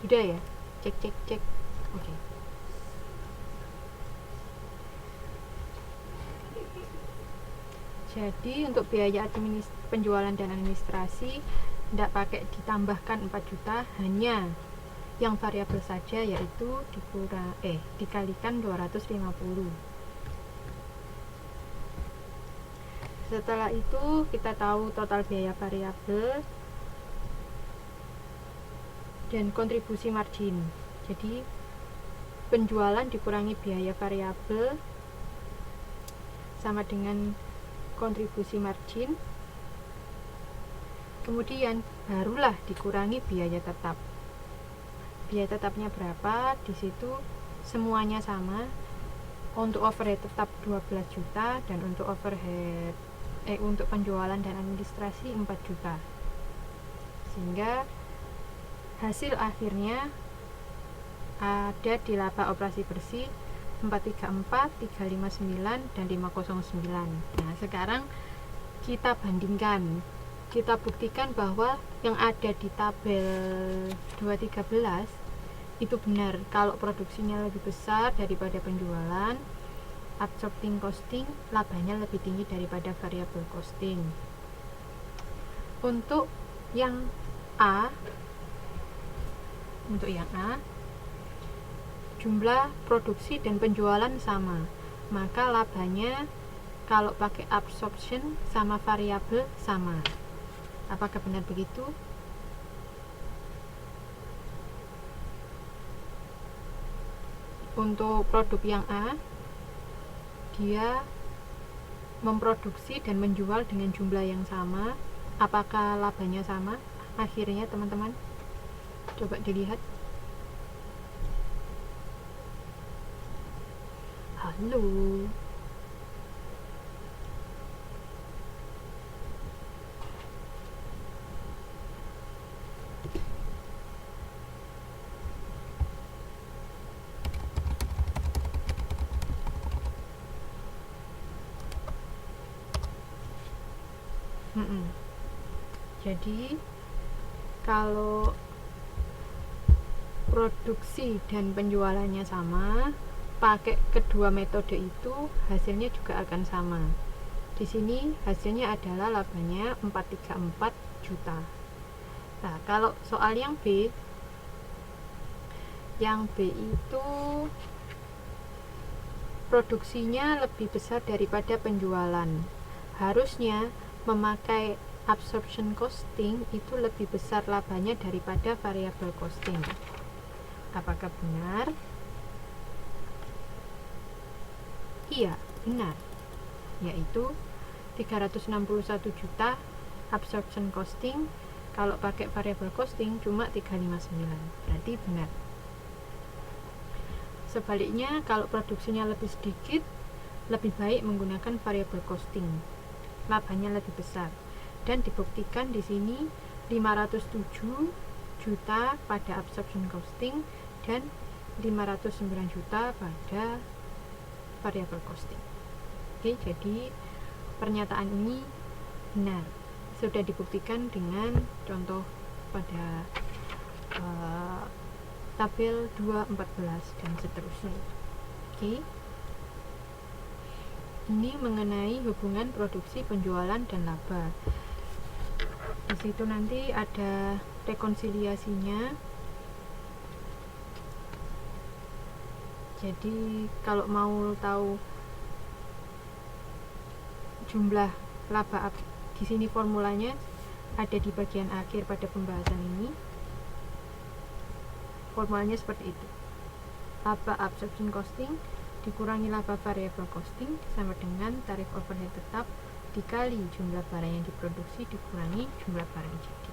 Sudah ya? Cek. Oke. Jadi untuk biaya penjualan dan administrasi tidak pakai ditambahkan 4 juta, hanya yang variabel saja, yaitu dikalikan 250. Setelah itu kita tahu total biaya variabel dan kontribusi margin. Jadi penjualan dikurangi biaya variabel sama dengan kontribusi margin, kemudian barulah dikurangi biaya tetap. Biaya tetapnya berapa? Di situ semuanya sama. Untuk overhead tetap 12 juta dan untuk untuk penjualan dan administrasi 4 juta. Sehingga hasil akhirnya ada di laba operasi bersih 434, 359 dan 509. Nah, sekarang kita bandingkan, kita buktikan bahwa yang ada di tabel 213 itu benar. Kalau produksinya lebih besar daripada penjualan, absorbing costing labanya lebih tinggi daripada variable costing. Untuk yang A, jumlah produksi dan penjualan sama, maka labanya kalau pakai absorption sama variabel sama. Apakah benar begitu? Untuk produk yang A, dia memproduksi dan menjual dengan jumlah yang sama. Apakah labanya sama? Akhirnya teman-teman, coba dilihat. Halo. Jadi kalau produksi dan penjualannya sama, pakai kedua metode itu hasilnya juga akan sama. Di sini hasilnya adalah labanya 434 juta. Nah, kalau soal yang B itu produksinya lebih besar daripada penjualan. Harusnya memakai absorption costing itu lebih besar labanya daripada variable costing. Apakah benar? Iya, benar. Yaitu 361 juta absorption costing, kalau pakai variable costing cuma 359. Berarti benar. Sebaliknya, kalau produksinya lebih sedikit, lebih baik menggunakan variable costing. Labanya lebih besar. Dan dibuktikan di sini 507 juta pada absorption costing dan 509 juta pada variable costing. Oke, jadi pernyataan ini benar. Sudah dibuktikan dengan contoh pada tabel 214 dan seterusnya. Oke. Ini mengenai hubungan produksi, penjualan, dan laba. Di situ nanti ada rekonsiliasinya. Jadi kalau mau tahu jumlah laba, di sini formulanya ada di bagian akhir pada pembahasan ini. Formulanya seperti itu. Laba absorption costing dikurangi laba variable costing sama dengan tarif overhead tetap dikali jumlah barang yang diproduksi dikurangi jumlah barang jadi.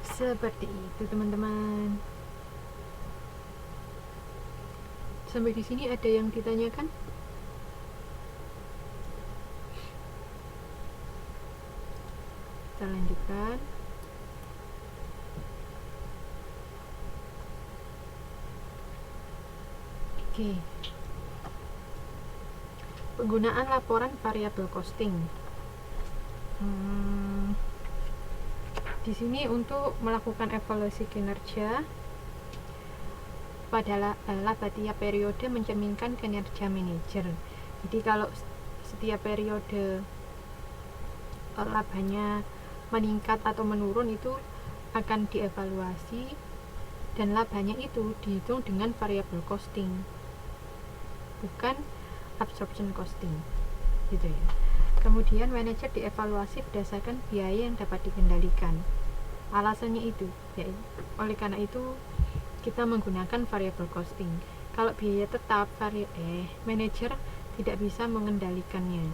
Seperti itu teman-teman. Sampai di sini ada yang ditanyakan? Kita lanjutkan. Oke. Penggunaan laporan variable costing. Di di sini untuk melakukan evaluasi kinerja pada laba tiap periode mencerminkan kinerja manajer. Jadi kalau setiap periode labanya meningkat atau menurun itu akan dievaluasi, dan labanya itu dihitung dengan variable costing, bukan absorption costing, gitu ya. Kemudian manajer dievaluasi berdasarkan biaya yang dapat dikendalikan. Alasannya itu, ya, oleh karena itu kita menggunakan variable costing. Kalau biaya tetap, manajer tidak bisa mengendalikannya,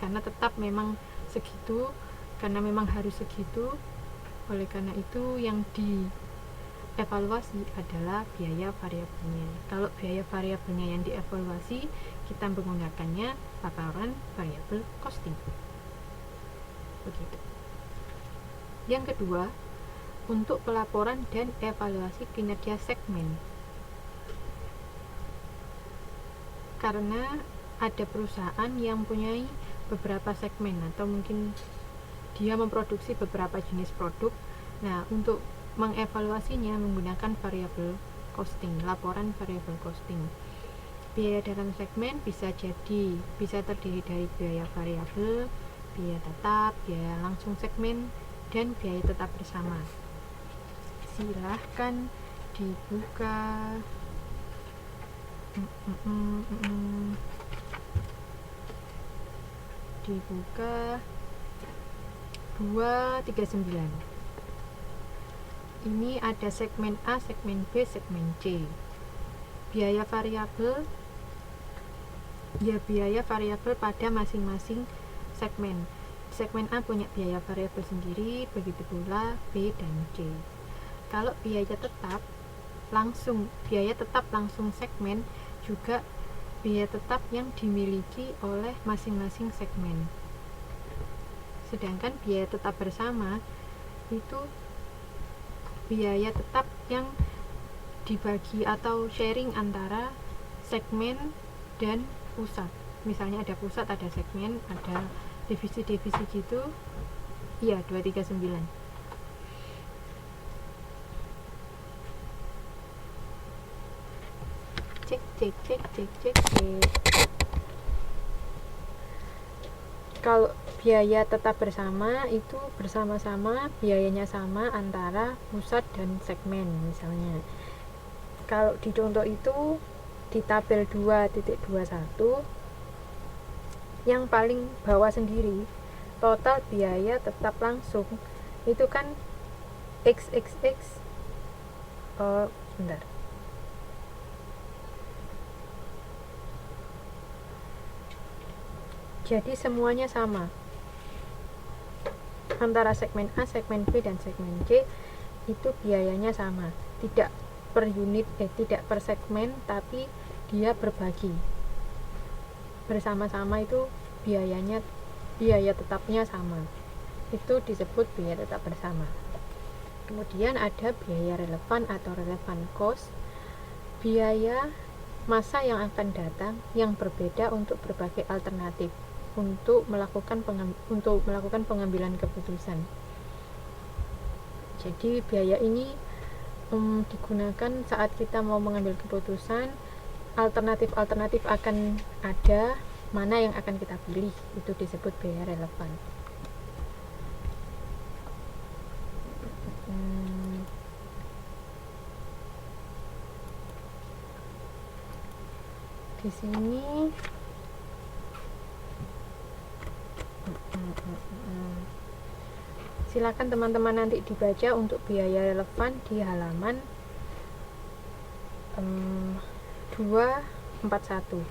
karena tetap memang segitu, karena memang harus segitu. Oleh karena itu yang dievaluasi adalah biaya variabelnya. Kalau biaya variabelnya yang dievaluasi, kita menggunakannya laporan variable costing. Begitu. Yang kedua, untuk pelaporan dan evaluasi kinerja segmen. Karena ada perusahaan yang mempunyai beberapa segmen, atau mungkin dia memproduksi beberapa jenis produk. Nah, untuk mengevaluasinya menggunakan variable costing, laporan variable costing. Biaya dalam segmen bisa terdiri dari biaya variabel, biaya tetap, biaya langsung segmen, dan biaya tetap bersama. Silahkan dibuka dibuka 239. Ini ada segmen A, segmen B, segmen C. Biaya variabel pada masing-masing segmen. Segmen A punya biaya variabel sendiri, begitu pula B dan C. Kalau biaya tetap langsung segmen juga biaya tetap yang dimiliki oleh masing-masing segmen. Sedangkan biaya tetap bersama itu biaya tetap yang dibagi atau sharing antara segmen dan pusat. Misalnya ada pusat, ada segmen, ada divisi-divisi gitu. Iya, 239. Cek. Kalau biaya tetap bersama itu bersama-sama biayanya sama antara pusat dan segmen. Misalnya kalau di contoh itu di tabel 2.21 yang paling bawah sendiri, total biaya tetap langsung itu kan XXX bentar. Jadi semuanya sama antara segmen A, segmen B, dan segmen C, itu biayanya sama, tidak per unit, tidak per segmen, tapi dia berbagi bersama-sama. Itu biaya tetapnya sama, itu disebut biaya tetap bersama. Kemudian ada biaya relevan atau relevant cost, biaya masa yang akan datang yang berbeda untuk berbagai alternatif untuk melakukan pengambilan keputusan. Jadi biaya ini digunakan saat kita mau mengambil keputusan, alternatif akan ada, mana yang akan kita pilih, itu disebut biaya relevan. Di sini silakan teman-teman nanti dibaca untuk biaya relevan di halaman 241.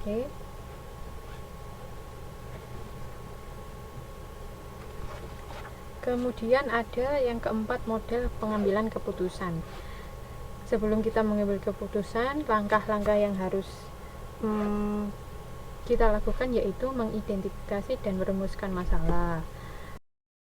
Oke. Kemudian ada yang keempat, model pengambilan keputusan. Sebelum kita mengambil keputusan, langkah-langkah yang harus kita lakukan yaitu mengidentifikasi dan merumuskan masalah.